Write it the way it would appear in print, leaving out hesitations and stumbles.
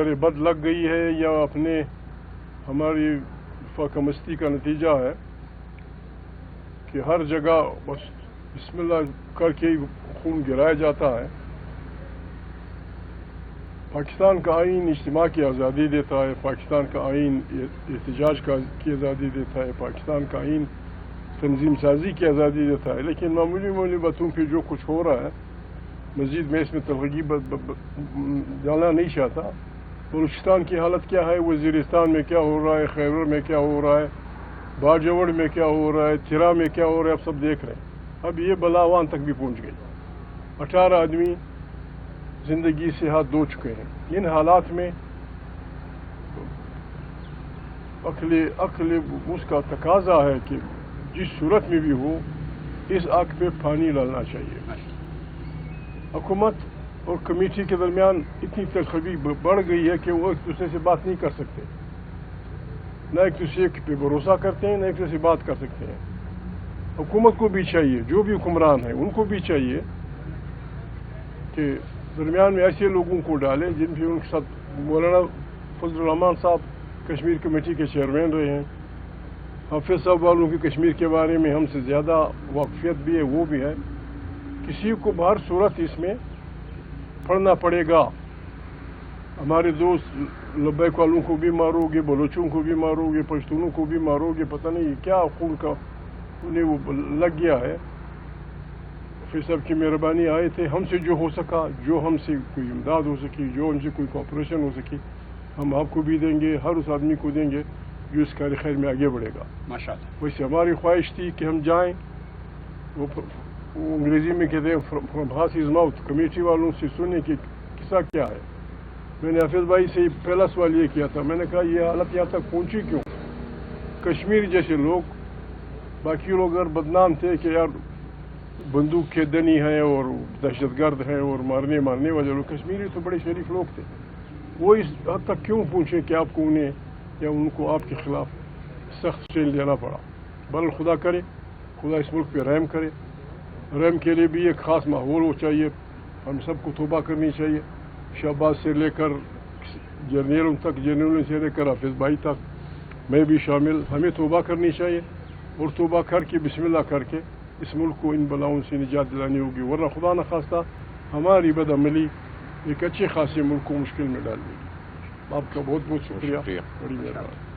نظر بد لگ گئی ہے یا اپنے ہماری فاقہ مستی کا نتیجہ ہے کہ ہر جگہ بس بسم اللہ کر کے خون گرایا جاتا ہے. پاکستان کا آئین اجتماع کی آزادی دیتا ہے، پاکستان کا آئین احتجاج کی آزادی دیتا ہے، پاکستان کا آئین تنظیم سازی کی آزادی دیتا ہے، لیکن معمولی باتوں پہ جو کچھ ہو رہا ہے مزید میں اس میں تلخی ڈالنا نہیں چاہتا. بلوچستان کی حالت کیا ہے، وزیرستان میں کیا ہو رہا ہے، خیبر میں کیا ہو رہا ہے، باجوڑ میں کیا ہو رہا ہے، تھرا میں کیا ہو رہا ہے، اب سب دیکھ رہے ہیں. اب یہ بلاوان تک بھی پہنچ گئی. 18 آدمی زندگی سے ہاتھ دھو چکے ہیں. ان حالات میں عقل اس کا تقاضا ہے کہ جس صورت میں بھی ہو اس آگ پہ پانی ڈالنا چاہیے. حکومت اور کمیٹی کے درمیان اتنی تلخی بڑھ گئی ہے کہ وہ ایک دوسرے سے بات نہیں کر سکتے، نہ ایک دوسرے پہ بھروسہ کرتے ہیں، نہ ایک دوسرے سے بات کر سکتے ہیں. حکومت کو بھی چاہیے، جو بھی حکمران ہیں ان کو بھی چاہیے کہ درمیان میں ایسے لوگوں کو ڈالیں جن پہ ان کے ساتھ مولانا فضل الرحمان صاحب کشمیر کمیٹی کے چیئرمین رہے ہیں، حافظ صاحب والوں کی کشمیر کے بارے میں ہم سے زیادہ واقفیت بھی ہے، وہ بھی ہے. کسی کو ہر صورت اس میں پڑھنا پڑے گا. ہمارے دوست لبیک والوں کو بھی مارو گے، بلوچوں کو بھی مارو گے، پشتونوں کو بھی مارو گے، پتہ نہیں کیا خون کا انہیں وہ لگ گیا ہے. پھر سب کی مہربانی آئے تھے، ہم سے جو ہو سکا، جو ہم سے کوئی امداد ہو سکی، جو ہم سے کوئی کوآپریشن ہو سکی ہم آپ کو بھی دیں گے، ہر اس آدمی کو دیں گے جو اس کار خیر میں آگے بڑھے گا. ماشاءاللہ. ویسے ہماری خواہش تھی کہ ہم جائیں، وہ انگریزی میں کہتے ہیں فرام ہارسز ماؤتھ، کمیٹی والوں سے سنیں کہ قصہ کیا ہے. میں نے حافظ بھائی سے پہلا سوال یہ کیا تھا، میں نے کہا یہ حالت یہاں تک پہنچی کیوں؟ کشمیر جیسے لوگ، باقی لوگ اگر بدنام تھے کہ یار بندوق کے دنی ہیں اور دہشت گرد ہیں اور مارنے والے لوگ، کشمیری تو بڑے شریف لوگ تھے، وہ اس حد تک کیوں پہنچے کہ آپ کو انہیں یا ان کو آپ کے خلاف سخت چیل دینا پڑا؟ بل خدا کرے، خدا اس ملک پہ رحم کرے. رحم کے لیے بھی ایک خاص ماحول ہو چاہیے. ہم سب کو توبہ کرنی چاہیے، شہباز سے لے کر جرنیلوں تک، جرنیلوں سے لے کر حافظ بھائی تک، میں بھی شامل. ہمیں توبہ کرنی چاہیے اور توبہ کر کے بسم اللہ کر کے اس ملک کو ان بلاؤں سے نجات دلانی ہوگی، ورنہ خدا نخواستہ ہماری بد عملی ایک اچھے خاصے ملک کو مشکل میں ڈال دے گی. آپ کا بہت بہت شکریہ. بڑی مہربانی.